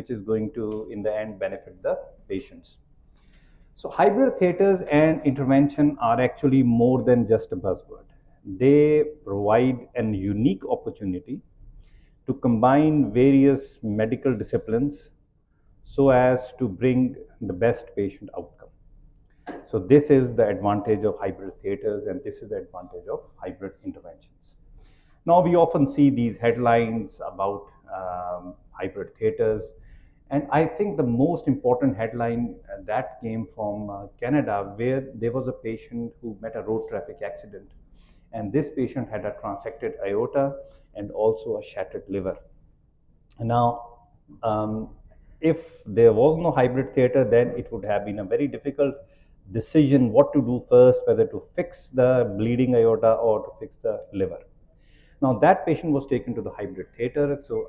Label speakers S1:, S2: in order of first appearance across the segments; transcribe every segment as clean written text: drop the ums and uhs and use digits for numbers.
S1: which is going to, in the end, benefit the patients. So hybrid theaters and intervention are actually more than just a buzzword. They provide an unique opportunity to combine various medical disciplines so as to bring the best patient outcome. So this is the advantage of hybrid theaters, and this is the advantage of hybrid interventions. Now we often see these headlines about hybrid theaters, and I think the most important headline that came from Canada, where there was a patient who met a road traffic accident, and this patient had a transected aorta and also a shattered liver. Now, if there was no hybrid theater, then it would have been a very difficult decision what to do first, whether to fix the bleeding aorta or to fix the liver. Now, that patient was taken to the hybrid theater. So,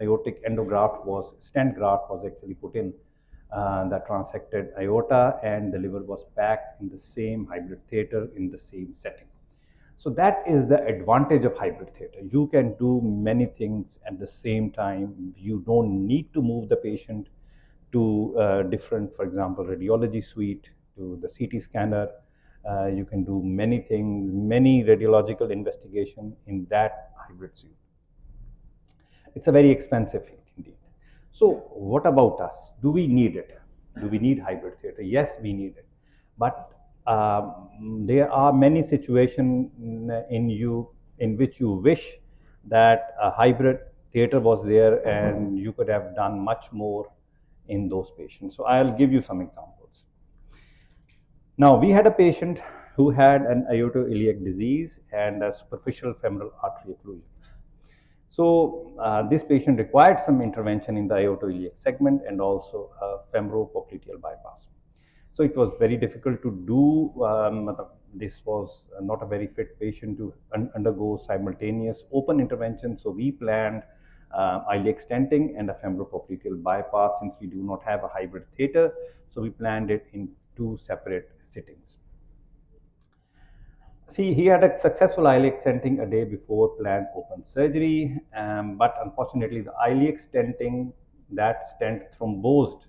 S1: aortic endograft was, stent graft was actually put in the transected aorta, and the liver was packed in the same hybrid theater in the same setting. So that is the advantage of hybrid theater. You can do many things at the same time. You don't need to move the patient to different, for example, radiology suite, to the CT scanner. You can do many things, many radiological investigation in that hybrid suite. It's a very expensive feat indeed. So what about us? Do we need it? Do we need hybrid theater? Yes, we need it. But there are many situations in which you wish that a hybrid theater was there and you could have done much more in those patients. So I'll give you some examples. Now, we had a patient who had an aortoiliac disease and a superficial femoral artery occlusion. So this patient required some intervention in the aortoiliac segment and also a femoropopliteal bypass. So it was very difficult to do. This was not a very fit patient to undergo simultaneous open intervention. So we planned iliac stenting and a femoropopliteal bypass, since we do not have a hybrid theater. So we planned it in 2 separate sittings. See, he had a successful iliac stenting a day before planned open surgery, but unfortunately the iliac stenting, that stent thrombosed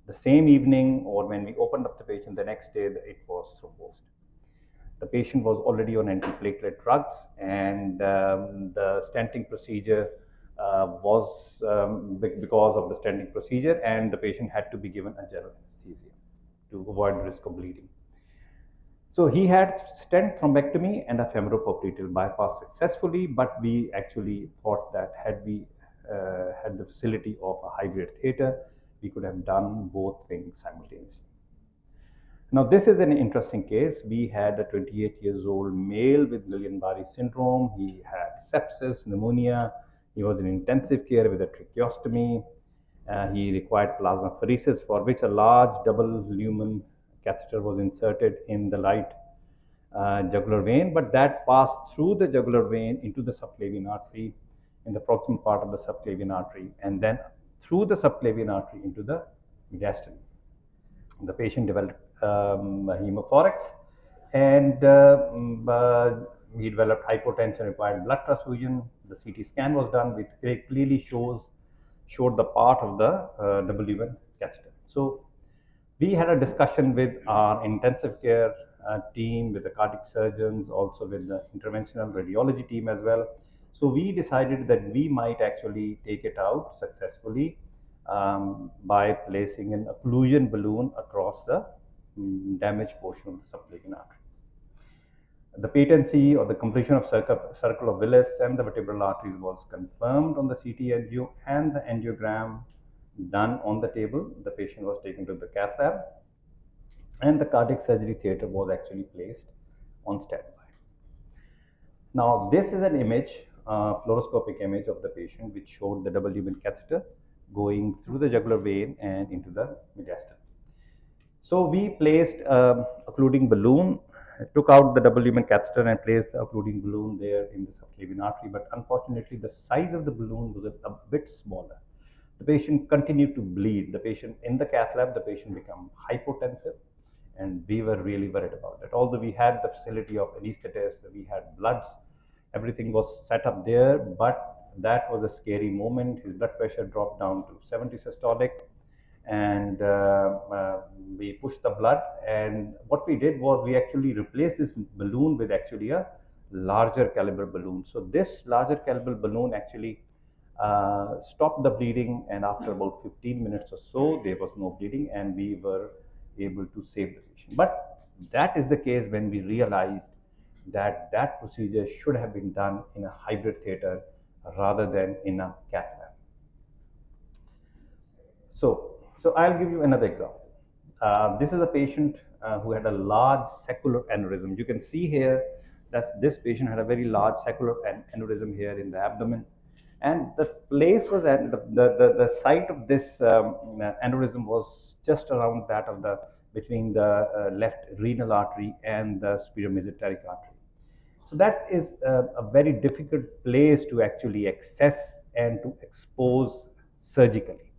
S1: the same evening, or when we opened up the patient the next day, it was thrombosed. The patient was already on antiplatelet drugs, and the stenting procedure was because of the stenting procedure, and the patient had to be given a general anesthesia to avoid risk of bleeding. So he had stent thrombectomy and a femoropopliteal bypass successfully, but we actually thought that had we had the facility of a hybrid theater, we could have done both things simultaneously. Now, this is an interesting case. We had a 28 years old male with Guillain-Barré syndrome. He had sepsis, pneumonia. He was in intensive care with a tracheostomy. He required plasmapheresis, for which a large double lumen catheter was inserted in the right jugular vein, but that passed through the jugular vein into the subclavian artery, in the proximal part of the subclavian artery, and then through the subclavian artery into the mediastinum. The patient developed hemothorax, and he developed hypotension, required blood transfusion. The CT scan was done, which very clearly showed the part of the double lumen catheter. So we had a discussion with our intensive care team, with the cardiac surgeons, also with the interventional radiology team as well. So we decided that we might actually take it out successfully by placing an occlusion balloon across the damaged portion of the subclavian artery. The patency or the completion of circle of Willis and the vertebral arteries was confirmed on the CT angio, and the angiogram done on the table. The patient was taken to the cath lab, and the cardiac surgery theater was actually placed on standby. Now, this is an image, fluoroscopic image of the patient, which showed the double lumen catheter going through the jugular vein and into the mediastinum. So we placed a occluding balloon, took out the double lumen catheter and placed the occluding balloon there in the subclavian artery, but unfortunately the size of the balloon was a bit smaller. The patient continued to bleed. The patient in the cath lab, the patient became hypotensive, and we were really worried about it. Although we had the facility of anesthetist, we had bloods, everything was set up there, but That was a scary moment. His blood pressure dropped down to 70 systolic, and we pushed the blood. And what we did was we actually replaced this balloon with actually a larger caliber balloon. So this larger caliber balloon actually stopped the bleeding, and after about 15 minutes or so, there was no bleeding, and we were able to save the patient. But that is the case when we realized that that procedure should have been done in a hybrid theater rather than in a cath lab. So I'll give you another example. This is a patient who had a large saccular aneurysm. You can see here that this patient had a very large saccular aneurysm here in the abdomen. And the place was at the site of this aneurysm was just around that of the between the left renal artery and the superior mesenteric artery. So that is a very difficult place to actually access and to expose surgically.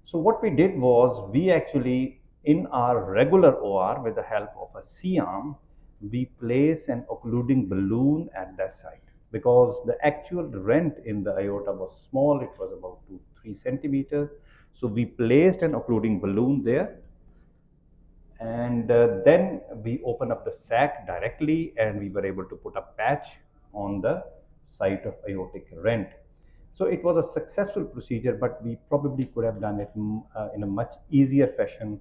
S1: So what we did was we actually, in our regular OR with the help of a C-arm, we place an occluding balloon at that site because the actual rent in the aorta was small. It was about 2-3 centimeters. So we placed an occluding balloon there, and then we opened up the sac directly, and we were able to put a patch on the site of aortic rent. So it was a successful procedure, but we probably could have done it in a much easier fashion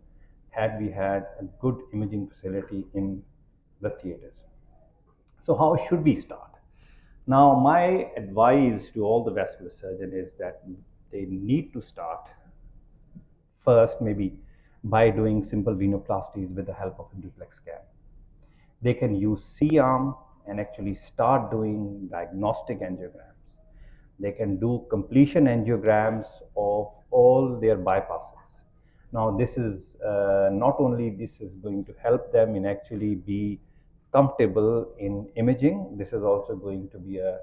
S1: had we had a good imaging facility in the theaters. So how should we start? Now, my advice to all the vascular surgeons is that they need to start first maybe by doing simple venoplasties with the help of a duplex scan. They can use C-arm and actually start doing diagnostic angiograms. They can do completion angiograms of all their bypasses. Now, this is not only this is going to help them in actually be comfortable in imaging, this is also going to be a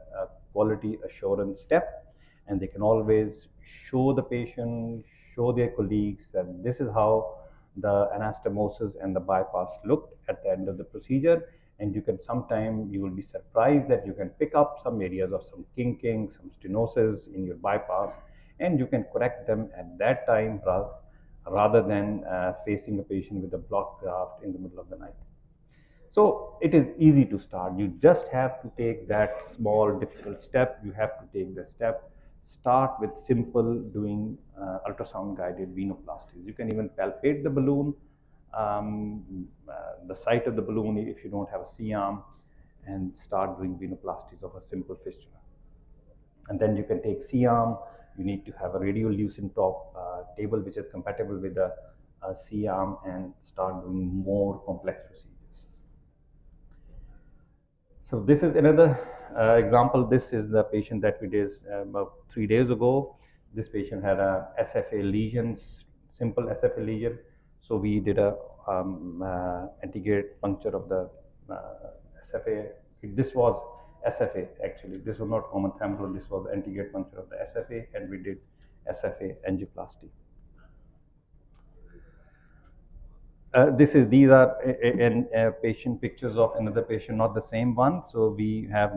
S1: quality assurance step, and they can always show the patient, show their colleagues that this is how the anastomosis and the bypass looked at the end of the procedure. And you can sometime you will be surprised that you can pick up some areas of some kinking, some stenosis in your bypass, and you can correct them at that time rather than facing a patient with a block graft in the middle of the night. So it is easy to start. You just have to take that small difficult step. You have to take the step. Start with simple doing ultrasound guided venoplasties. You can even palpate the balloon, the site of the balloon if you don't have a C-arm, and start doing venoplasties of a simple fistula. And then you can take C-arm. You need to have a radiolucent top table which is compatible with the C-arm, and start doing more complex procedures. So this is another example. This is the patient that we did about 3 days ago. This patient had a SFA lesions, simple SFA lesion. So we did a antegrade puncture of the SFA. This was SFA actually. This was not common femoral. This was antegrade puncture of the SFA, and we did SFA angioplasty. These are patient pictures of another patient, not the same one. So we have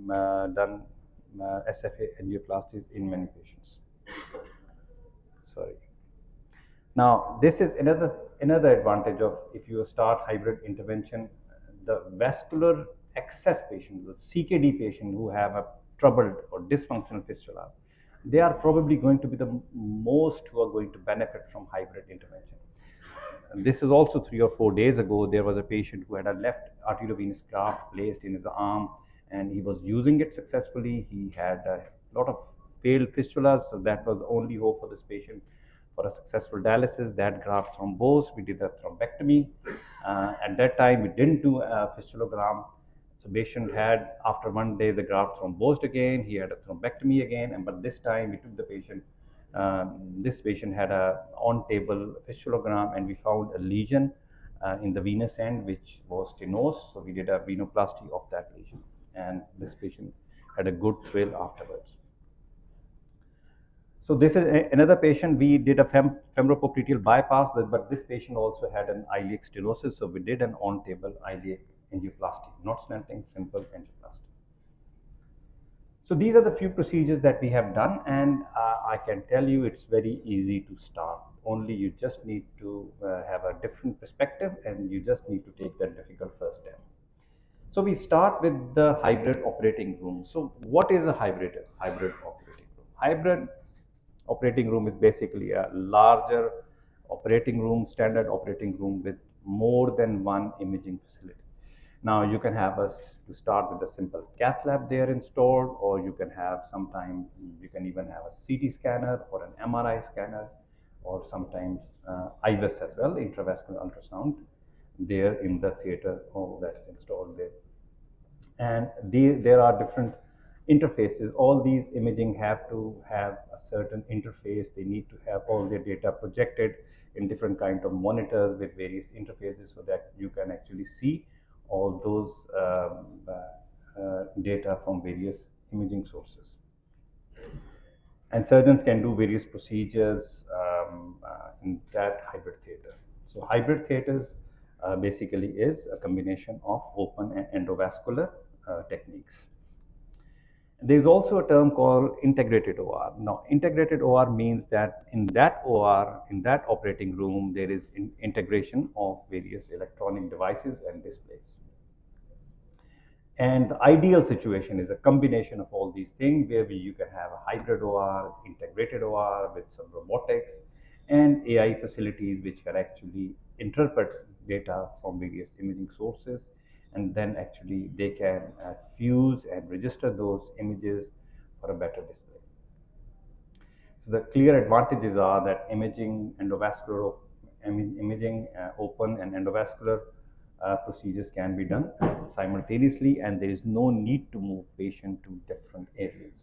S1: done SFA angioplasties in many patients. Sorry. Now this is another advantage of if you start hybrid intervention. The vascular access patient, the CKD patient who have a troubled or dysfunctional fistula, they are probably going to be the most who are going to benefit from hybrid intervention. This is also 3 or 4 days ago. There was a patient who had a left arteriovenous graft placed in his arm, and he was using it successfully. He had a lot of failed fistulas, so that was the only hope for this patient for a successful dialysis. That graft thrombosed. We did a thrombectomy. At that time, we didn't do a fistulogram. So patient had, after 1 day, the graft thrombosed again. He had a thrombectomy again, but this time we took the patient. This patient had a on-table fistulogram, and we found a lesion in the venous end which was stenosed. So we did a venoplasty of that lesion, and this patient had a good thrill afterwards. So this is another patient. We did a femoropopliteal bypass, but this patient also had an iliac stenosis. So we did an on-table iliac angioplasty, not stenting, simple angioplasty. So these are the few procedures that we have done, and I can tell you it's very easy to start. Only you just need to have a different perspective, and you just need to take that difficult first step. So we start with the hybrid operating room. So what is a hybrid operating room? Hybrid operating room is basically a larger operating room, standard operating room with more than one imaging facility. Now you can have us to start with a simple cath lab there installed, or you can have sometimes you can even have a CT scanner or an MRI scanner, or sometimes IVUS as well, intravascular ultrasound, there in the theater that's installed there. And there are different interfaces. All these imaging have to have a certain interface. They need to have all their data projected in different kind of monitors with various interfaces, so that you can actually see all those data from various imaging sources. And surgeons can do various procedures in that hybrid theater. So hybrid theaters basically is a combination of open and endovascular techniques. There's also a term called integrated OR. Now, integrated OR means that in that OR, in that operating room, there is integration of various electronic devices and displays. And the ideal situation is a combination of all these things, where you can have a hybrid OR, integrated OR with some robotics and AI facilities which can actually interpret data from various imaging sources, and then actually they can fuse and register those images for a better display. So the clear advantages are that imaging, endovascular imaging, open and endovascular procedures can be done simultaneously, and there is no need to move patient to different areas.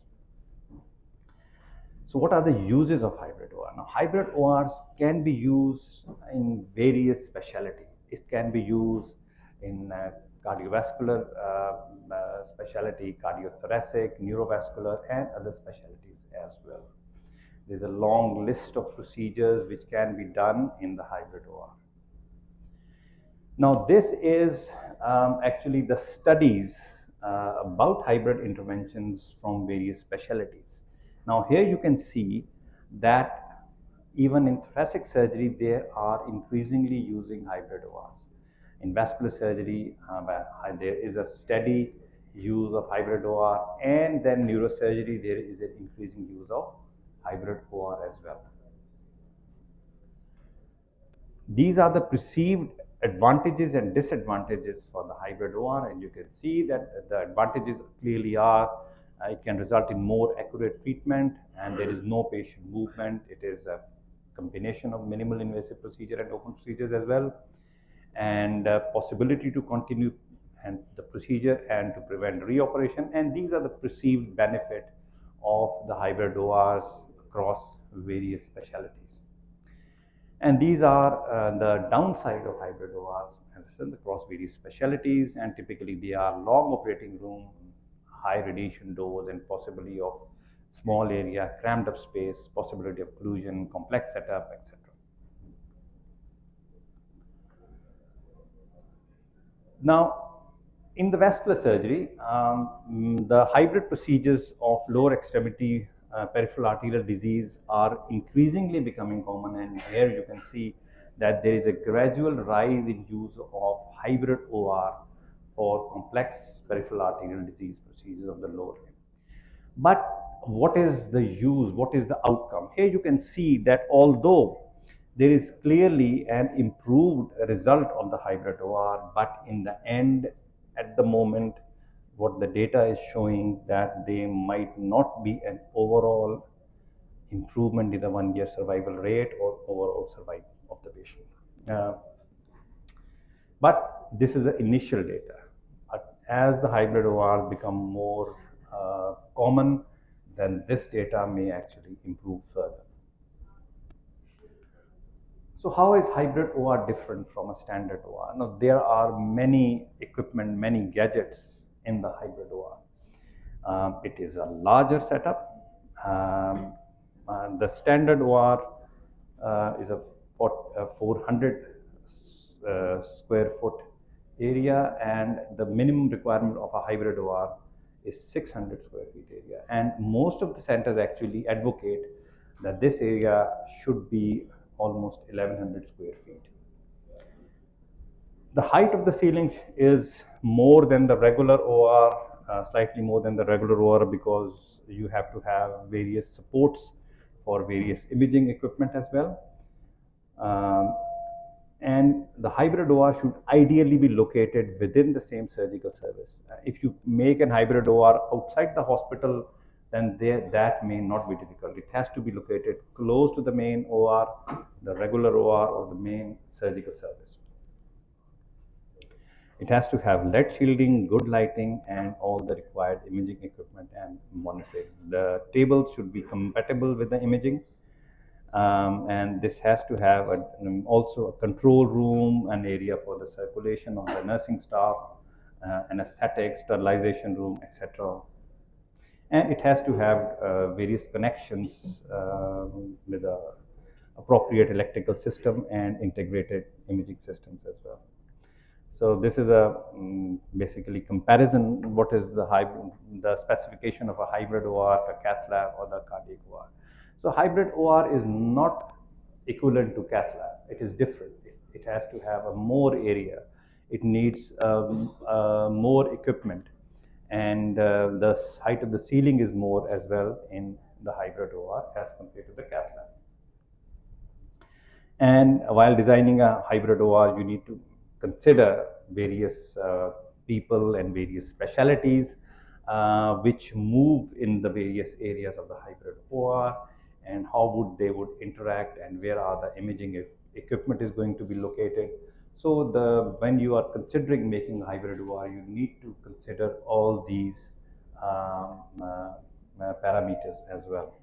S1: So what are the uses of hybrid OR? Now, hybrid ORs can be used in various specialties. It can be used in cardiovascular specialty, cardiothoracic, neurovascular, and other specialties as well. There's a long list of procedures which can be done in the hybrid OR. Now, this is actually the studies about hybrid interventions from various specialties. Now, here you can see that even in thoracic surgery, they are increasingly using hybrid ORs. In vascular surgery, there is a steady use of hybrid OR, and then neurosurgery, there is an increasing use of hybrid OR as well. These are the perceived advantages and disadvantages for the hybrid OR, and you can see that the advantages clearly are it can result in more accurate treatment, and there is no patient movement. It is a combination of minimal invasive procedure and open procedures as well, and possibility to continue and the procedure and to prevent reoperation. And these are the perceived benefit of the hybrid ORs across various specialties. And these are the downside of hybrid ORs, as I said, across various specialties, and typically they are long operating room, high radiation dose, and possibility of small area, crammed up space, possibility of occlusion, complex setup, etc. Now, in the vascular surgery, the hybrid procedures of lower extremity peripheral arterial disease are increasingly becoming common, and here you can see that there is a gradual rise in use of hybrid OR for complex peripheral arterial disease procedures of the lower limb. But what is the use? What is the outcome? Here you can see that although there is clearly an improved result of the hybrid OR, but in the end, at the moment, what the data is showing that there might not be an overall improvement in the 1-year survival rate or overall survival of the patient. But this is the initial data. As the hybrid ORs become more common, then this data may actually improve further. So how is hybrid OR different from a standard OR? Now, there are many equipment, many gadgets in the hybrid OR. It is a larger setup. The standard OR is a 400 square foot area, and the minimum requirement of a hybrid OR is 600 square feet area, and most of the centers actually advocate that this area should be almost 1100 square feet. The height of the ceiling is more than the regular OR, slightly more than the regular OR, because you have to have various supports for various imaging equipment as well. And the hybrid OR should ideally be located within the same surgical service. If you make an hybrid OR outside the hospital, then that may not be difficult. It has to be located close to the main OR, the regular OR, or the main surgical service. It has to have LED shielding, good lighting, and all the required imaging equipment and monitoring. The tables should be compatible with the imaging. And this has to have also a control room, an area for the circulation of the nursing staff, anesthetic, sterilization room, etc. And it has to have various connections with the appropriate electrical system and integrated imaging systems as well. So this is a basically comparison. What is the specification of a hybrid OR, a cath lab, or the cardiac OR? So hybrid OR is not equivalent to cath lab. It is different. It has to have a more area. It needs more equipment, and the height of the ceiling is more as well in the hybrid OR as compared to the cath lab. And while designing a hybrid OR, you need to consider various people and various specialties which move in the various areas of the hybrid OR, and how they would interact, and where are the imaging equipment is going to be located. So when you are considering making a hybrid OR, you need to consider all these parameters as well.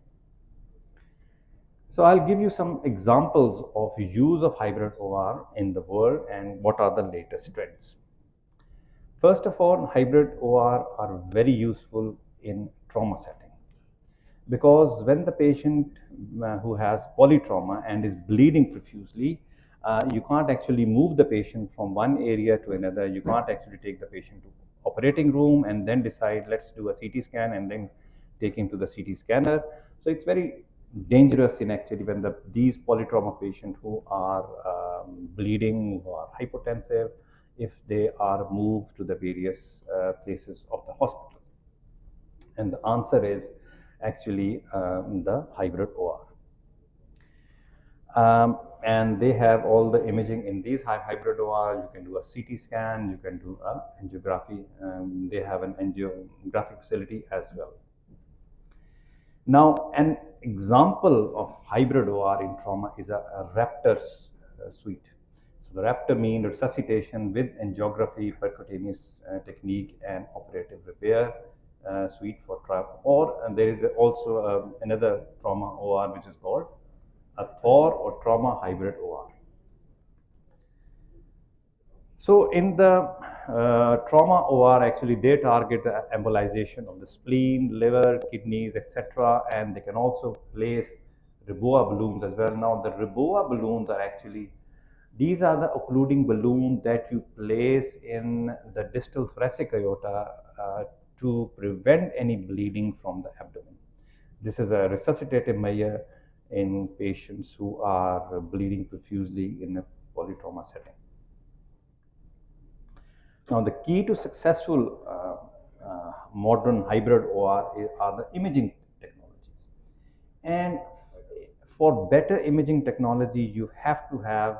S1: So I'll give you some examples of use of hybrid OR in the world and what are the latest trends. First of all, hybrid OR are very useful in trauma setting, because when the patient who has polytrauma and is bleeding profusely, you can't actually move the patient from one area to another. You can't actually take the patient to operating room and then decide, let's do a CT scan, and then take him to the CT scanner. So it's very dangerous in actually when these polytrauma patients who are bleeding, who are hypotensive, if they are moved to the various places of the hospital. And the answer is actually the hybrid OR. And they have all the imaging in these hybrid OR. You can do a CT scan, you can do a angiography. They have an angiographic facility as well. Now, an example of hybrid OR in trauma is a Raptor suite. So the Raptor means resuscitation with angiography, percutaneous technique, and operative repair suite for trauma. And there is also another trauma OR which is called a THOR, or trauma hybrid OR. So in the trauma OR, actually they target the embolization of the spleen, liver, kidneys, etc. And they can also place Reboa balloons as well. Now the Reboa balloons are actually, these are the occluding balloons that you place in the distal thoracic aorta to prevent any bleeding from the abdomen. This is a resuscitative measure in patients who are bleeding profusely in a polytrauma setting. Now, the key to successful modern hybrid OR are the imaging technologies. And for better imaging technology, you have to have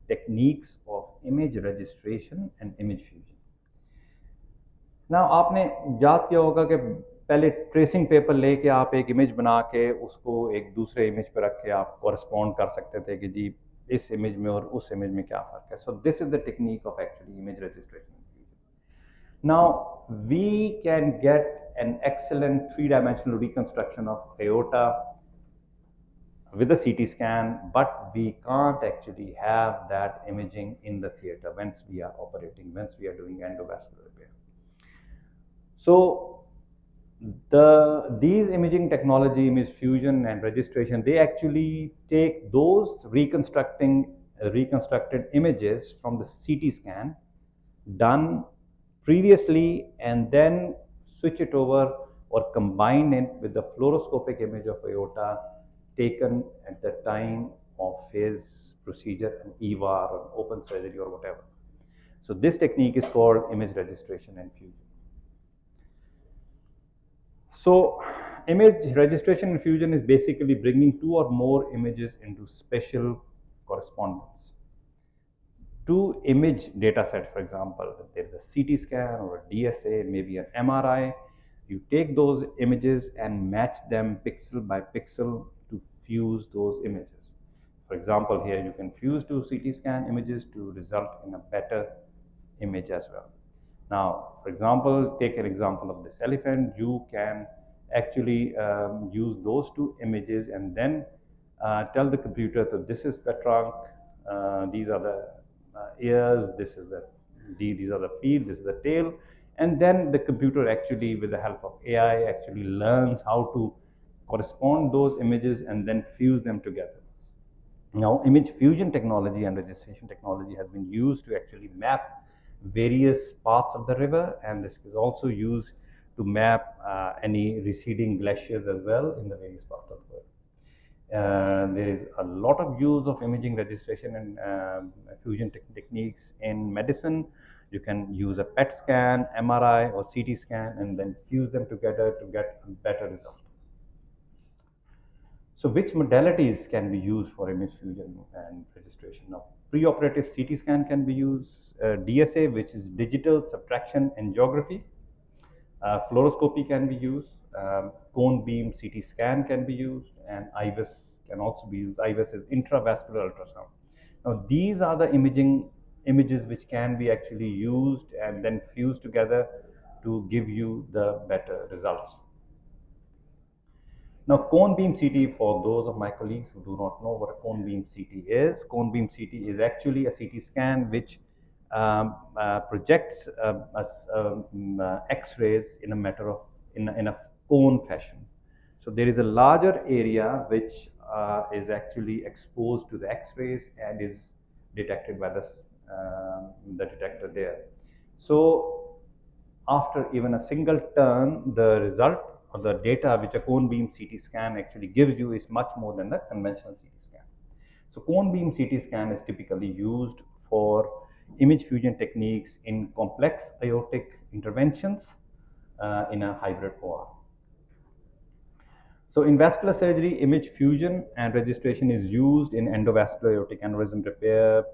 S1: techniques of image registration and image fusion. Now, आपने याद किया होगा कि पहले tracing paper लेके आप एक image बना के उसको एक दूसरे इमेज पर रख के आप कॉरेस्पॉन्ड कर सकते थे कि जी इस इमेज में और उस इमेज में क्या फ़र्क है. So this is the technique of actually image registration. Now, we can get an excellent three-dimensional reconstruction of aorta with a CT scan, but we can't actually have that imaging in the theater once we are operating, once we are doing endovascular repair. So, these imaging technology, image fusion and registration, they actually take those reconstructed images from the CT scan done previously and then switch it over or combine it with the fluoroscopic image of aorta taken at the time of his procedure, an EVAR or open surgery or whatever. So this technique is called image registration and fusion. So image registration and fusion is basically bringing two or more images into spatial correspondence. Two image data set, for example, there is a CT scan or a DSA, maybe an MRI. You take those images and match them pixel by pixel to fuse those images. For example, here you can fuse two CT scan images to result in a better image as well. Now, for example, take an example of this elephant. You can actually use those two images and then tell the computer that this is the trunk, these are the ears, these are the feet, this is the tail, and then the computer actually, with the help of AI, actually learns how to correspond those images and then fuse them together. Now, image fusion technology and registration technology has been used to actually map various parts of the river, and this is also used to map any receding glaciers as well in the various parts of the world. There is a lot of use of imaging registration and fusion techniques in medicine. You can use a PET scan, MRI or CT scan and then fuse them together to get a better result. So which modalities can be used for image fusion and registration? Now, preoperative CT scan can be used, DSA, which is digital subtraction angiography, fluoroscopy can be used, cone beam CT scan can be used, and IVUS can also be used. IVUS is intravascular ultrasound. Now, these are the images which can be actually used and then fused together to give you the better results. Now, cone beam CT, for those of my colleagues who do not know what a cone beam CT is, cone beam CT is actually a CT scan which projects X-rays in a cone fashion. So there is a larger area which is actually exposed to the X-rays and is detected by the detector there. So after even a single turn, the result or the data which a cone beam CT scan actually gives you is much more than the conventional CT scan. So cone beam CT scan is typically used for image fusion techniques in complex aortic interventions in a hybrid OR. So in vascular surgery, image fusion and registration is used in endovascular aortic aneurysm repair,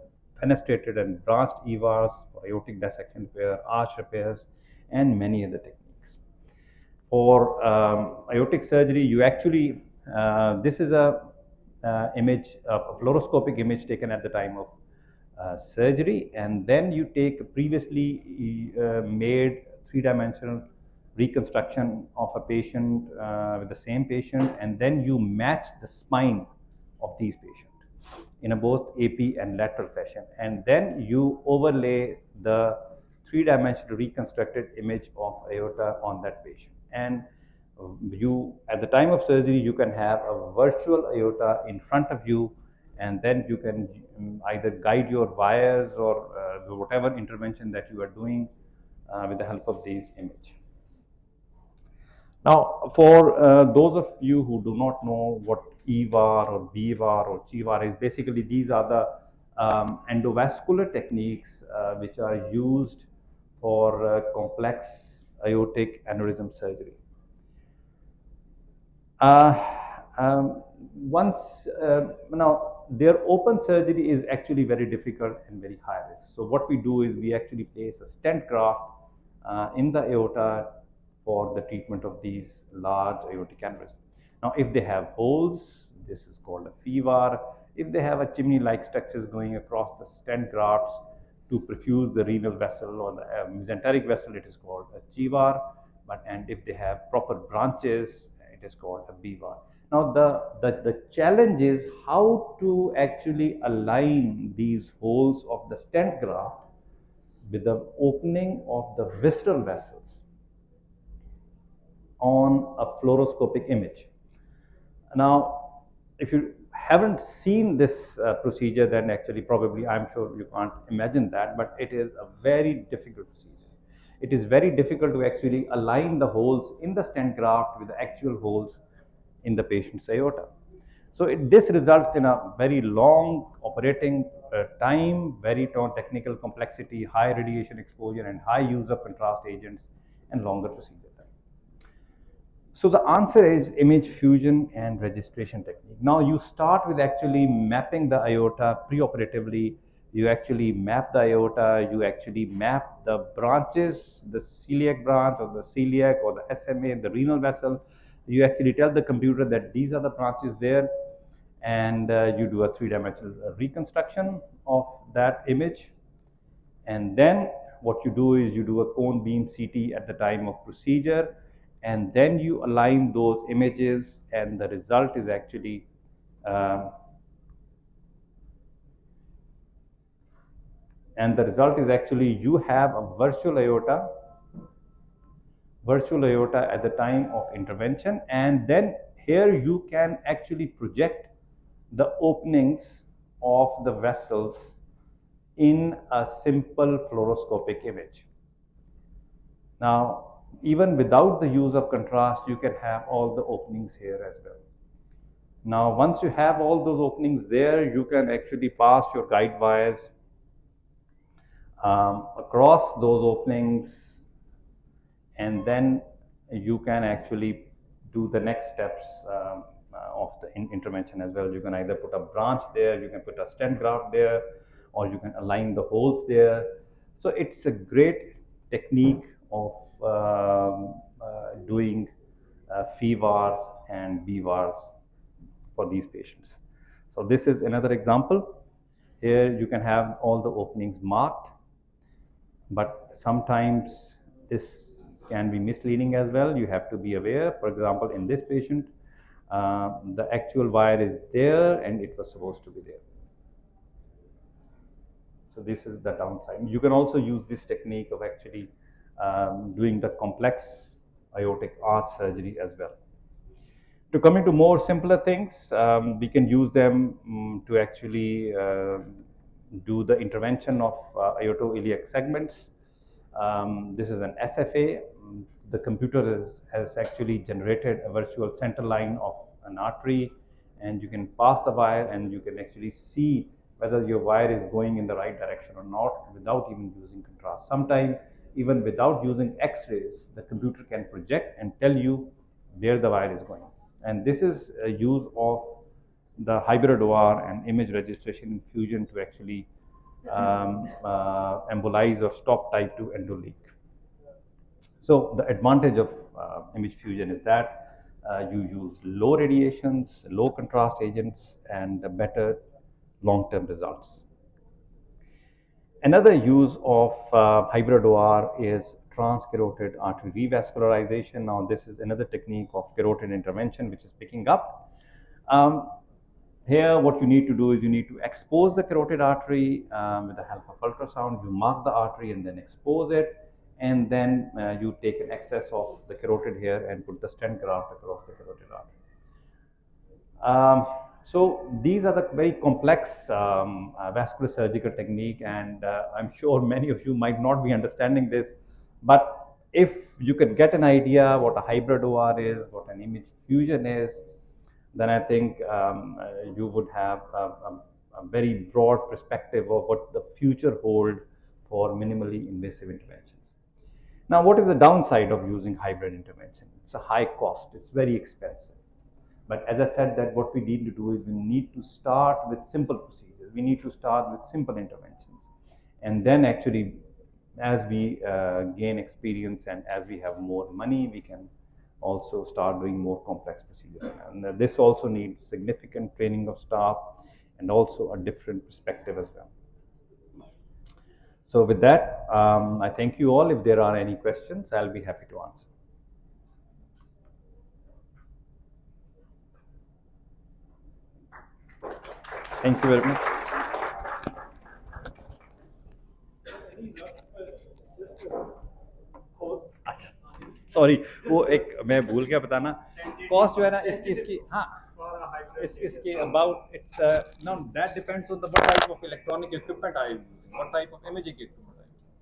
S1: fenestrated and branched EVARs, for aortic dissection repair, arch repairs, and many other techniques. For aortic surgery, you actually, this is a image, a fluoroscopic image taken at the time of surgery, and then you take a previously made three-dimensional reconstruction of a patient with the same patient, and then you match the spine of these patients in a both AP and lateral fashion, and then you overlay the three-dimensional reconstructed image of aorta on that patient. And you, at the time of surgery, you can have a virtual aorta in front of you, and then you can either guide your wires or whatever intervention that you are doing with the help of these images. Now, for those of you who do not know what EVAR or BVAR or CHIVAR is, basically these are the endovascular techniques which are used for complex aortic aneurysm surgery. Now, their open surgery is actually very difficult and very high risk. So what we do is we actually place a stent graft in the aorta for the treatment of these large aortic aneurysms. Now, if they have holes, this is called a FEVAR. If they have a chimney-like structures going across the stent grafts to perfuse the renal vessel or the mesenteric vessel, it is called a CHIVAR. And if they have proper branches, it is called a BVAR. Now, the challenge is how to actually align these holes of the stent graft with the opening of the visceral vessels on a fluoroscopic image. Now, if you haven't seen this procedure, then actually probably I'm sure you can't imagine that, but it is a very difficult procedure. it is very difficult to actually align the holes in the stent graft with the actual holes in the patient's aorta. So this results in a very long operating time, very technical complexity, high radiation exposure, and high use of contrast agents, and longer procedure time. So the answer is image fusion and registration technique. Now you start with actually mapping the aorta preoperatively. You actually map the aorta, you actually map the branches, the celiac branch or the celiac or the SMA, the renal vessel. You actually tell the computer that these are the branches there, and you do a three-dimensional reconstruction of that image. And then what you do is you do a cone beam CT at the time of procedure, and then you align those images, and the result is actually uh, you have a virtual aorta at the time of intervention, and then here you can actually project the openings of the vessels in a simple fluoroscopic image. Now, even without the use of contrast, you can have all the openings here as well. Now, once you have all those openings there, you can actually pass your guide wires across those openings, and then you can actually do the next steps of the intervention as well. You can either put a branch there, you can put a stent graft there, or you can align the holes there. So it's a great technique of doing FEVARs and BVARs for these patients. So this is another example. Here you can have all the openings marked, but sometimes this can be misleading as well. You have to be aware. For example, in this patient, the actual wire is there and it was supposed to be there. So this is the downside. You can also use this technique of actually doing the complex aortic arch surgery as well. To come into more simpler things, we can use them to actually do the intervention of aortoiliac segments. This is an SFA. The computer has actually generated a virtual center line of an artery, and you can pass the wire and you can actually see whether your wire is going in the right direction or not without even using contrast. Sometimes even without using X-rays, the computer can project and tell you where the wire is going. And this is a use of the hybrid OR and image registration infusion to actually embolize or stop type 2 endoleak. So the advantage of image fusion is that you use low radiations, low contrast agents, and better long-term results. Another use of hybrid OR is transcarotid artery revascularization. Now, this is another technique of carotid intervention which is picking up. Here, what you need to do is you need to expose the carotid artery with the help of ultrasound. You mark the artery and then expose it, and then you take an excess of the carotid here and put the stent graft across the carotid artery. So these are the very complex vascular surgical technique, and I'm sure many of you might not be understanding this, but if you can get an idea what a hybrid OR is, what an image fusion is, then I think you would have a very broad perspective of what the future hold for minimally invasive interventions. Now, what is the downside of using hybrid intervention? It's a high cost, it's very expensive. But as I said, that what we need to do is we need to start with simple procedures. We need to start with simple interventions. And then actually, as we gain experience and as we have more money, we can also start doing more complex procedures. And this also needs significant training of staff and also a different perspective as well. So with that, I thank you all. If there are any questions, I'll be happy to answer. Thank you very much. अच्छा, sorry वो एक मैं भूल गया बताना, cost जो है ना इसकी हाँ इसके about it's know that depends on the what type of electronic equipment I am using, what type of imaging equipment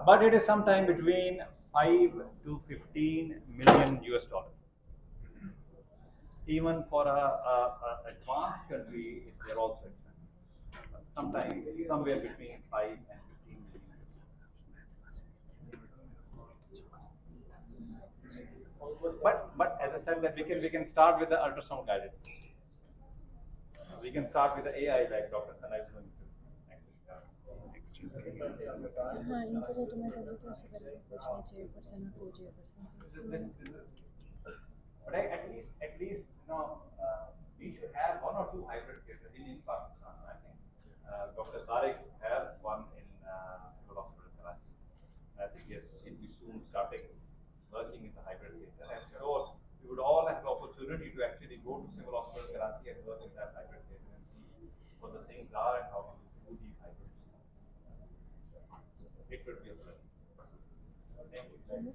S1: but it is sometime between 5 to 15 million US dollar. Even for a advanced country, they're also expensive. Sometimes somewhere between 5 and 15 million. But as I said, that we can start with the ultrasound guided. We can start with the AI like Dr. Sana is going to.
S2: हाँ इनको तो मैं कर देती हूँ उससे पहले पूछना चेयरपर्सन और को chairperson
S1: But at least, we should have one or two hybrid cases in Pakistan. I think Dr. Tariq has one in Civil Hospital Karachi. I think yes, he'll be soon starting working in the hybrid theatre. I'm sure we would all have the opportunity to actually go to Civil Hospital Karachi and work in that hybrid theatre and see what the things are and how to do these hybrids. It would be a pleasure. Thank you.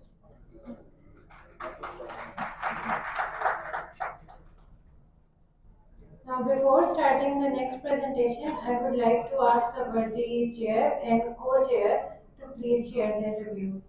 S2: Now, before starting the next presentation, I would like to ask the worthy chair and co-chair to please share their reviews.